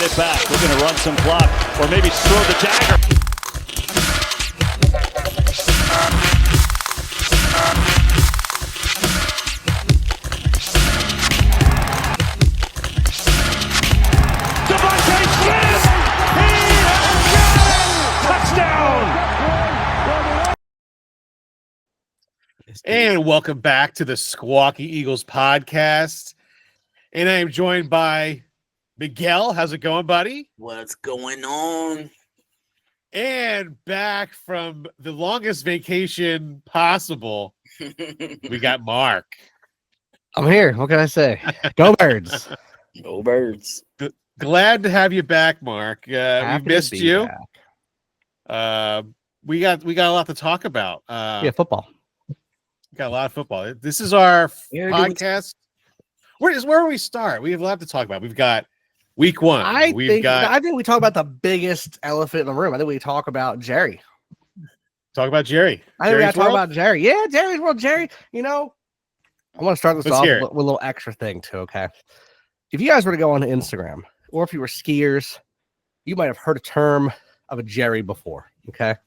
get it back. We're going to run some clock or maybe throw the dagger. And welcome back to the Squawking Eagles Podcast. And I am joined by Miguel. How's it going, buddy? What's going on? And back from the longest vacation possible, we got Mark. I'm here. What can I say? Go Birds. Go Birds. Glad to have you back, Mark. We missed you. We got a lot to talk about. Football. Got a lot of football. This is our podcast. Where do we start? We have a lot to talk about. We've got week one. I think we talk about the biggest elephant in the room. I think we talk about Jerry. Talk about Jerry. I think we got to talk about Jerry. Yeah, Jerry's world. Jerry, I want to start this off with a little extra thing too, okay? If you guys were to go on Instagram, or if you were skiers, you might have heard a term of a Jerry before, okay?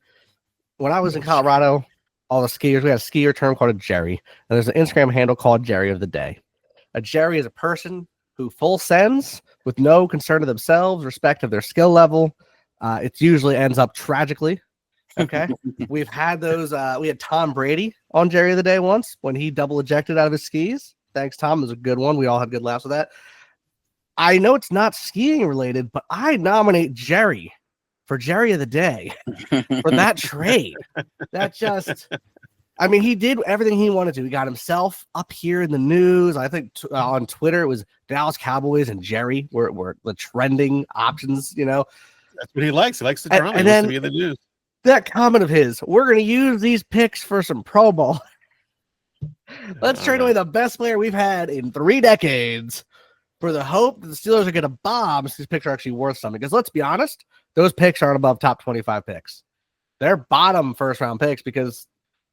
When I was in Colorado, all the skiers, we had a skier term called a Jerry, and there's an Instagram handle called Jerry of the Day. A Jerry is a person who full sends with no concern of themselves, respect of their skill level. It usually ends up tragically. Okay. We've had those. We had Tom Brady on Jerry of the Day once when he double ejected out of his skis. Thanks, Tom. It was a good one. We all had good laughs with that. I know it's not skiing related, but I nominate Jerry for Jerry of the Day for that trade. He did everything he wanted to. He got himself up here in the news. I think on Twitter, it was Dallas Cowboys and Jerry were the trending options, That's what he likes. He likes the drama. And then to be in the news. That comment of his, we're going to use these picks for some Pro Bowl. Let's trade away the best player we've had in 3 decades for the hope that the Steelers are going to bomb. So these picks are actually worth something. Because let's be honest, those picks aren't above top 25 picks. They're bottom first round picks because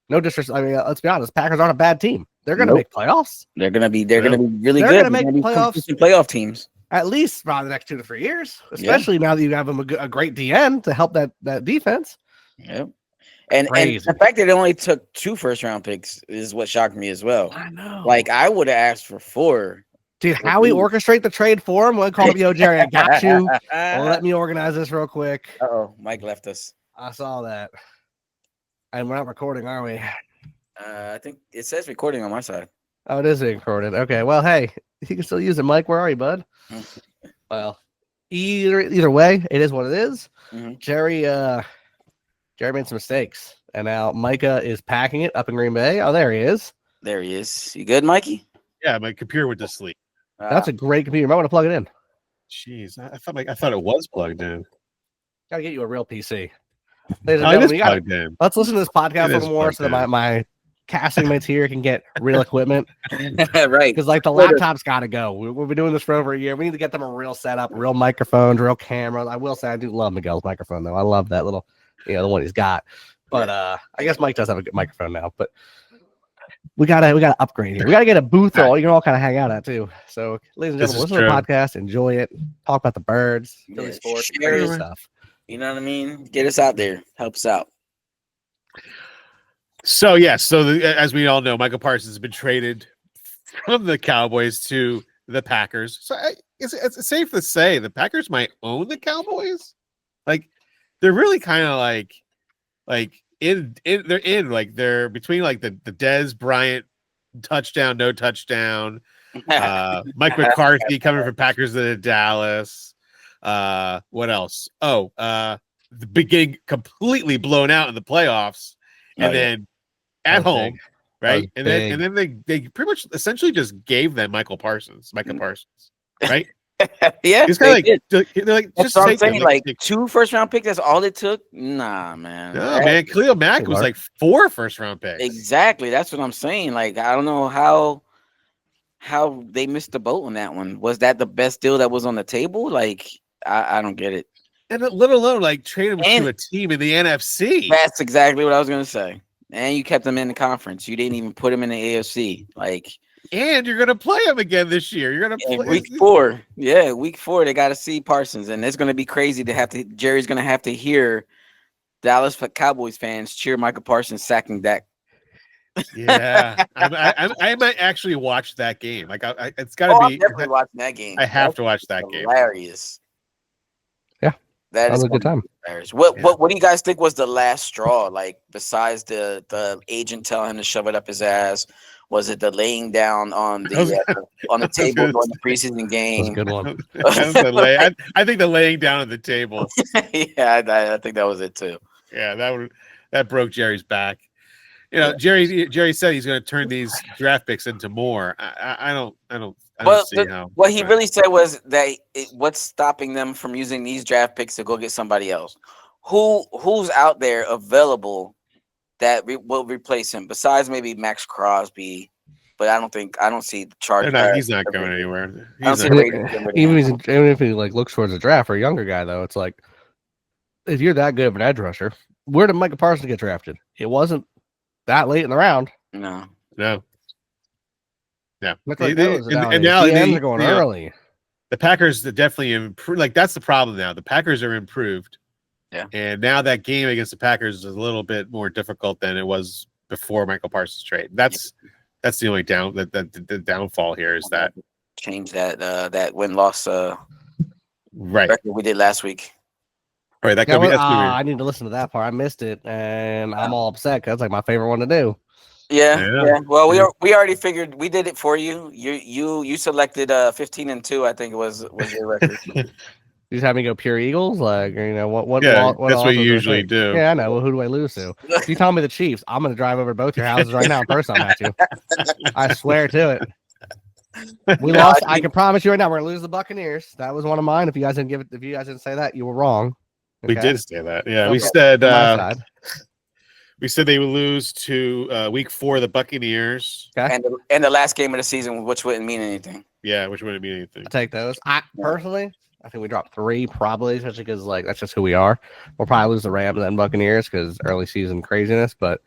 no disrespect. Let's be honest, Packers aren't a bad team. They're going to make playoffs. They're going to be really good. They're going to make playoff teams. At least around the next 2 to 3 years, especially now that you have them a great DN to help that defense. Yep. And the fact that it only took 2 first round picks is what shocked me as well. I know. Like I would have asked for 4. Dude, how we orchestrate the trade for him? We'll call him, yo, Jerry, I got you. Well, let me organize this real quick. Uh-oh, Mike left us. I saw that. And we're not recording, are we? I think it says recording on my side. Oh, it is recorded. Okay, well, hey, you can still use it, Mike. Where are you, bud? Well, either way, it is what it is. Mm-hmm. Jerry made some mistakes, and now Micah is packing it up in Green Bay. Oh, there he is. There he is. You good, Mikey? Yeah, my computer went to sleep. That's a great computer. You might want to plug it in. Jeez, I thought it was plugged in. Gotta get you a real PC. Let's listen to this podcast a little more so that my casting mates here can get real equipment. Right. Because the laptop's got to go. We've been doing this for over a year. We need to get them a real setup, real microphones, real cameras. I will say I do love Miguel's microphone though. I love that little, the one he's got. But I guess Mike does have a good microphone now. But we gotta upgrade here. We gotta get a booth you can all kind of hang out at too. So, ladies and gentlemen, listen to the podcast, enjoy it, talk about the birds, Philly sports, share stuff. You know what I mean? Get us out there, help us out. So yes, as we all know, Michael Parsons has been traded from the Cowboys to the Packers. So it's safe to say the Packers might own the Cowboys. Like they're really kind of they're between the Dez Bryant touchdown, no touchdown, Mike McCarthy coming from Packers to Dallas. What else? The beginning completely blown out in the playoffs, and then at home, right? And then they pretty much essentially just gave them Micah Parsons, right? Yeah, it's kind of they're like just what I'm saying, like 2 first round picks. That's all it took. Nah, man. No, man. Khalil Mack was like 4 first round picks. Exactly. That's what I'm saying. Like I don't know how they missed the boat on that one. Was that the best deal that was on the table? Like I don't get it. And let alone trade him to a team in the NFC. That's exactly what I was gonna say. And you kept them in the conference. You didn't even put them in the AFC. Like And you're gonna play him again this year. You're gonna play week 4. Yeah, week 4 they got to see Parsons, and it's gonna be crazy to have to. Jerry's gonna have to hear Dallas Cowboys fans cheer Michael Parsons sacking Dak. Yeah, I might actually watch that game. Like, it's got to be. I'm definitely watching that game. I have to watch that game. Hilarious. Yeah, that is a good time. Hilarious. What do you guys think was the last straw? Like, besides the agent telling him to shove it up his ass, was it the laying down on the table during the preseason game? That's a good one. I think the laying down on the table. Yeah, I think that was it too. Yeah, that broke Jerry's back. You know, Jerry said he's going to turn these draft picks into more. I don't see how. What he really said was that what's stopping them from using these draft picks to go get somebody else? Who's out there available that will replace him besides maybe Max Crosby? But I don't see the Chargers. He's not going anywhere. Even if he like looks towards a draft for a younger guy, though, it's like if you're that good of an edge rusher, where did Michael Parsons get drafted? It wasn't that late in the round. No. Yeah. And now they're going early. The Packers definitely improved. Like, that's the problem now. The Packers are improved. Yeah. And now that game against the Packers is a little bit more difficult than it was before Michael Parsons trade. That's the only the downfall here is that change that win-loss record we did last week. Right, that could be. I need to listen to that part. I missed it, and I'm all upset because that's like my favorite one to do. Yeah. Well, we already figured we did it for you. You selected 15-2. I think it was your record. You just have me go pure Eagles, like, you know what? Yeah, that's what you usually do. Yeah, I know. Well, who do I lose to? If you tell me the Chiefs, I'm going to drive over to both your houses right now in person. I'm at you. I swear to it. We lost. I can promise you right now, we're going to lose the Buccaneers. That was one of mine. If you guys didn't say that, you were wrong. Okay. We did say that. Yeah, we said they would lose to week 4 the Buccaneers. Okay. And the last game of the season, which wouldn't mean anything. Yeah, which wouldn't mean anything. I'll take those. I think we dropped 3 probably, especially because like that's just who we are. We'll probably lose the Rams and Buccaneers because early season craziness, but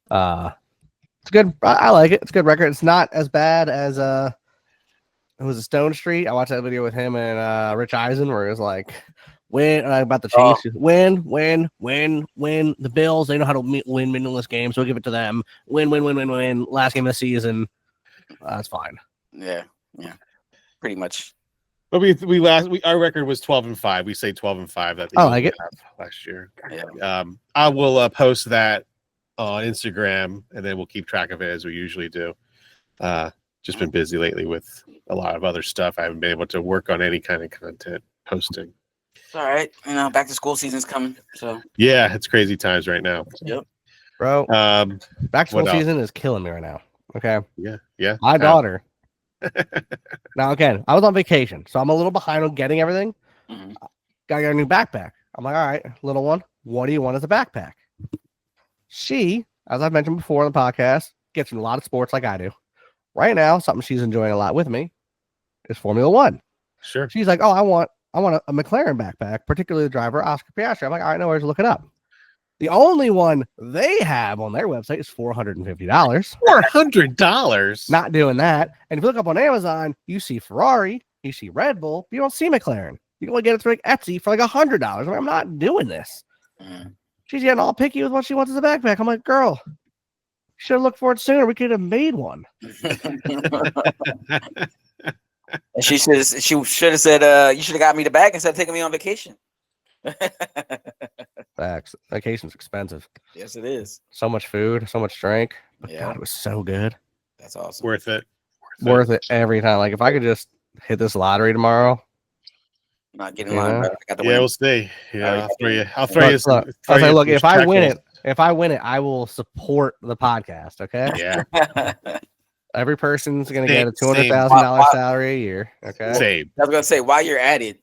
it's good. I like it. It's a good record. It's not as bad as it was a Stone Street. I watched that video with him and Rich Eisen where it was like win about the Chiefs. Win. The Bills, they know how to win meaningless games, so we'll give it to them. Win. Last game of the season. That's fine. Yeah. Pretty much. But our record was 12-5. We say 12-5 that I like it last year. Yeah. I will post that on Instagram and then we'll keep track of it as we usually do. Just been busy lately with a lot of other stuff. I haven't been able to work on any kind of content posting. All right. Back to school season's coming. So yeah, it's crazy times right now. Yep. Bro. Back to school season is killing me right now. Okay. Yeah. My daughter. Now again, I was on vacation, so I'm a little behind on getting everything. Mm-hmm. Gotta get a new backpack. I'm like, all right, little one, what do you want as a backpack? She, as I've mentioned before on the podcast, gets in a lot of sports like I do. Right now, something she's enjoying a lot with me is Formula One. Sure. She's like, oh, I want a McLaren backpack, particularly the driver, Oscar Piastri. I'm like, all right, no worries, look it up. The only one they have on their website is $450. $400? Not doing that. And if you look up on Amazon, you see Ferrari, you see Red Bull, you don't see McLaren. You can only get it through like Etsy for like $100. I'm like, I'm not doing this. She's getting all picky with what she wants as a backpack. I'm like, girl, you should have looked for it sooner. We could have made one. And she should have said, you should have got me the bag instead of taking me on vacation. Facts. Vacation's expensive. Yes, it is. So much food, so much drink. But God, it was so good. That's awesome. Worth it every time. Like if I could just hit this lottery tomorrow. Not getting line, but I got the win. We'll see. Yeah, I'll throw you. Look, if I win it, I will support the podcast. Okay. Yeah. Every person's gonna get a $200,000 salary a year. Okay. Same. I was gonna say, while you're at it,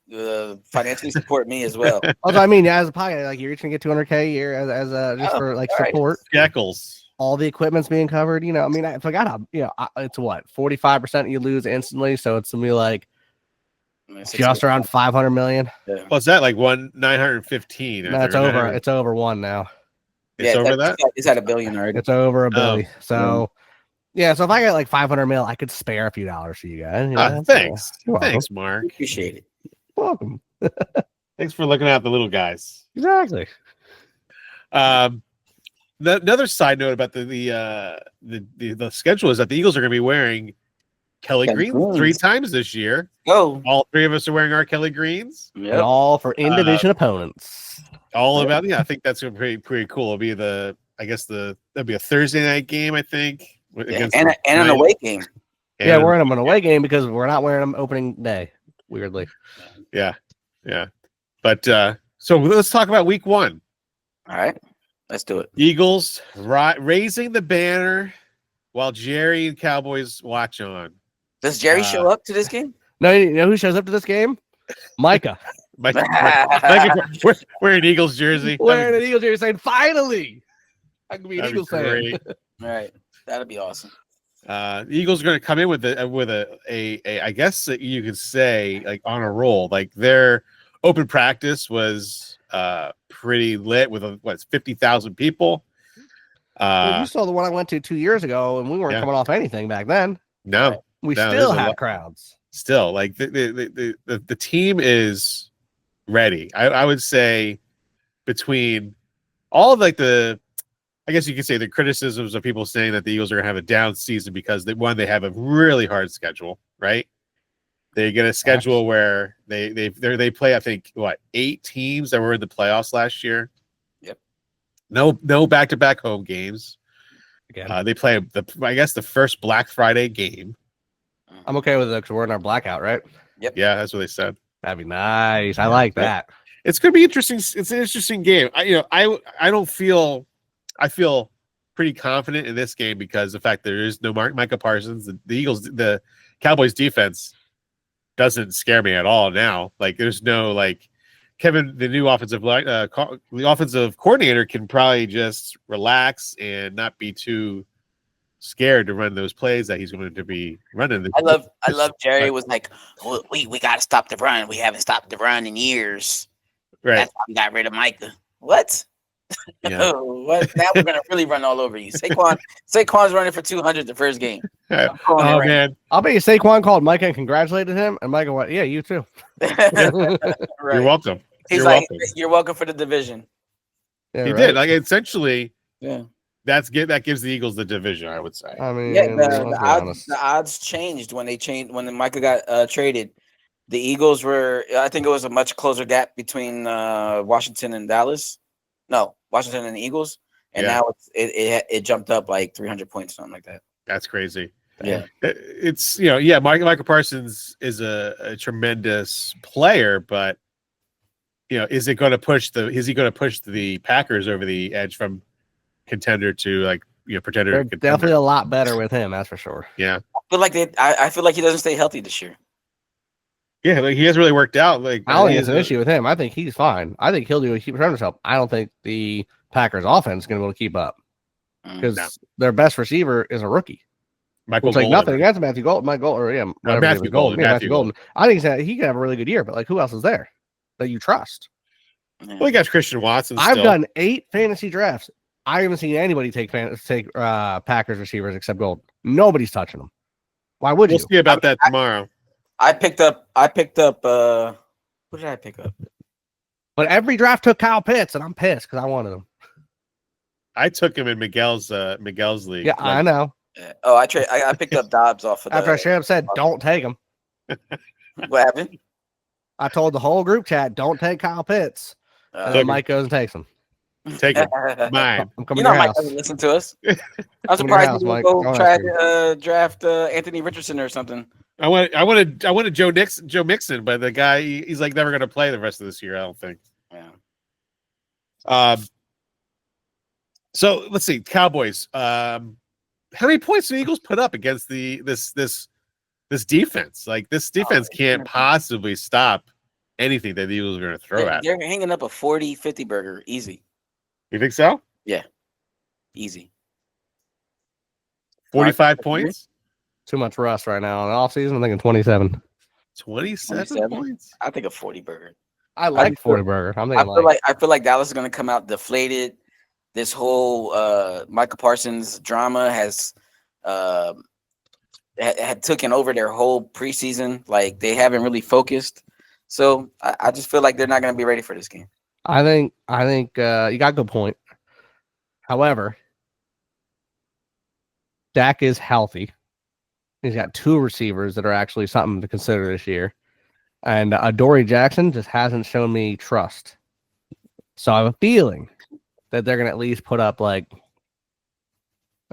financially support me as well. Also, I mean, as a podcast, like you're each gonna get $200K a year as just for like support. Shekels. All the equipment's being covered. You know, I mean, if I got it's what 45% you lose instantly, so it's gonna be like just around 500 million. Yeah. Well, is that like 915? No, it's over. It's over one now. It's over that. It's at $1 billion already. It's over $1 billion. So. Yeah, so if I get like 500 mil, I could spare a few dollars for you guys. You know? Thanks. You're welcome. Thanks, Mark. Appreciate it. Welcome. Thanks for looking out the little guys. Exactly. Another side note about the schedule is that the Eagles are going to be wearing Kelly Greens 3 times this year. Oh, All 3 of us are wearing our Kelly Greens. Yep. And all for in-division opponents. All about I think that's pretty cool. It'll be that'll be a Thursday night game, I think. And an away game. Yeah, we're in them an away game because we're not wearing them opening day. Weirdly. Yeah. But so let's talk about week 1. All right, let's do it. Eagles raising the banner while Jerry and Cowboys watch on. Does Jerry show up to this game? No, you know who shows up to this game? Micah. Micah, wearing an Eagles jersey. Wearing an Eagles jersey saying, finally, I can be an Eagles fan. All right, that'd be awesome. The Eagles are going to come in with a I guess you could say like on a roll. Like their open practice was pretty lit with 50,000 people. Well, you saw the one I went to 2 years ago, and we weren't coming off anything back then. No, we still had crowds. Still, like the team is ready. I would say between all of I guess you could say the criticisms of people saying that the Eagles are going to have a down season because they have a really hard schedule, right? They get a schedule where they play, I think, 8 teams that were in the playoffs last year. Yep. No back-to-back home games. Again. They play the first Black Friday game. I'm okay with it because we're in our blackout, right? Yep. Yeah, that's what they said. That'd be nice. I like that. It's going to be interesting. It's an interesting game. I feel pretty confident in this game because the fact there is no Micah Parsons. The Cowboys defense doesn't scare me at all now. Like there's no Kevin, the new offensive coordinator can probably just relax and not be too scared to run those plays that he's going to be running. I love Jerry was like, we got to stop the run. We haven't stopped the run in years. Right. That's why we got rid of Micah. What? Yeah. What? Now we're gonna really run all over you. Saquon's running for 200 the first game. Oh man, I'll bet you Saquon called Micah and congratulated him, and Micah went, "Yeah, you too." Right. You're welcome. He's you're welcome for the division. Yeah, he did. Like essentially, yeah. That gives the Eagles the division, I would say. I mean, the odds changed when Micah got traded. The Eagles I think it was a much closer gap between Washington and Dallas. No, Washington and the Eagles, and now it jumped up like 300 points, something like that. That's crazy. Yeah, it's Micah Parsons is a tremendous player, but is he going to push the Packers over the edge from contender to pretender? They're definitely a lot better with him, that's for sure. Yeah, I feel like he doesn't stay healthy this year. Yeah, he hasn't really worked out. I don't think it's an issue with him. I think he's fine. I think he'll keep returning himself. I don't think the Packers offense is going to be able to keep up because their best receiver is a rookie. Michael Golden. Like nothing against Matthew Golden. Matthew Golden. I think he could have a really good year, but who else is there that you trust? Well, you got Christian Watson. I've done 8 fantasy drafts. I haven't seen anybody take Packers receivers except Golden. Nobody's touching them. Why would you? We'll see about that tomorrow. I picked up who did I pick up? But every draft took Kyle Pitts, and I'm pissed because I wanted him. I took him in Miguel's league. Yeah, I know. I picked up Dobbs off of after I straight up said, "Don't take him." What happened? I told the whole group chat, "Don't take Kyle Pitts." And then Mike goes and takes him. Take him. Mine. I'm coming to your house. Mike doesn't listen to us. I'm surprised you didn't go try to draft Anthony Richardson or something. I wanted Joe Mixon, but the guy he's never going to play the rest of this year. I don't think. Yeah. So let's see, Cowboys. How many points do the Eagles put up against this defense? This defense can't possibly stop anything that the Eagles are going to throw at. They're hanging up a 40-50 burger, easy. You think so? Yeah, easy. 45 points. Too much rust right now in the offseason. I'm thinking 27. 27 points? I think a 40 burger. I like 40 burger. I feel like Dallas is going to come out deflated. This whole Micah Parsons drama has had taken over their whole preseason. Like they haven't really focused. So I just feel like they're not going to be ready for this game. I think you got a good point. However, Dak is healthy. He's got 2 receivers that are actually something to consider this year. And Adoree Jackson just hasn't shown me trust. So I have a feeling that they're going to at least put up like,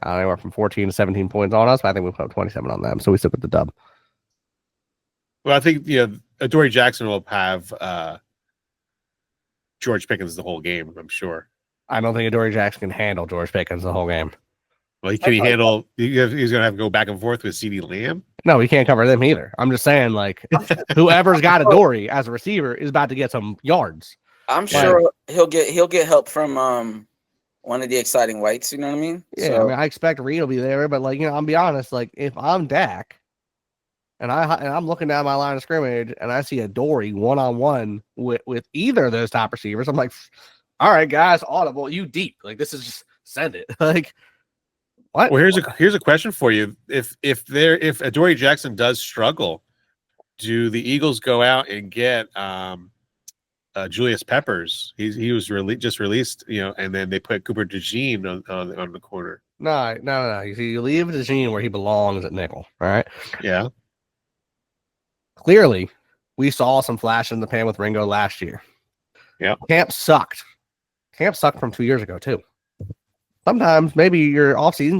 I don't know, anywhere from 14 to 17 points on us. But I think we put up 27 on them. So we still get the dub. Well, I think, Adoree Jackson will have George Pickens the whole game, I'm sure. I don't think Adoree Jackson can handle George Pickens the whole game. Well, he's going to have to go back and forth with CeeDee Lamb? No, he can't cover them either. I'm just saying, like, whoever's got Adoree as a receiver is about to get some yards. I'm sure he'll get help from one of the exciting whites. You know what I mean? Yeah, so, I mean, I expect Reed will be there, but like, I'll be honest. Like, if I'm Dak, and I'm looking down my line of scrimmage, and I see Adoree 1-on-1 with either of those top receivers, I'm like, all right, guys, audible, you deep. Like, this is just send it. Like, what? Well, here's a question for you. If Adoree Jackson does struggle, do the Eagles go out and get Julius Peppers? He was just released, and then they put Cooper DeJean on the corner. No. You see, you leave DeJean where he belongs at nickel, right? Yeah. Clearly, we saw some flash in the pan with Ringo last year. Yeah. Camp sucked. Camp sucked from 2 years ago too. Sometimes maybe your off season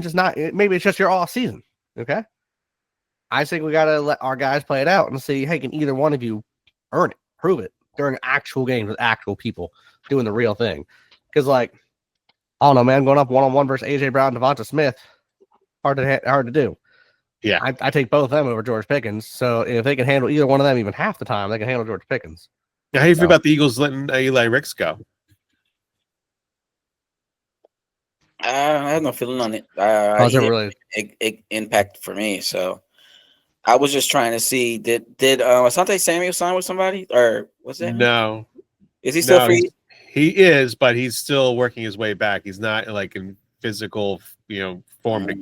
maybe it's just your off season. Okay. I think we gotta let our guys play it out and see, hey, can either one of you earn it, prove it during actual games with actual people doing the real thing? Because like, I don't know, man, going up 1-on-1 versus AJ Brown, Devonta Smith, hard to do. Yeah. I take both of them over George Pickens. So if they can handle either one of them even half the time, they can handle George Pickens. Now, how do you feel about the Eagles letting Eli Ricks go? I have no feeling on it. Really impact for me. So I was just trying to see did Asante Samuel sign with somebody, or was that? No. Is he still free? He is, but he's still working his way back. He's not like in physical, form to go.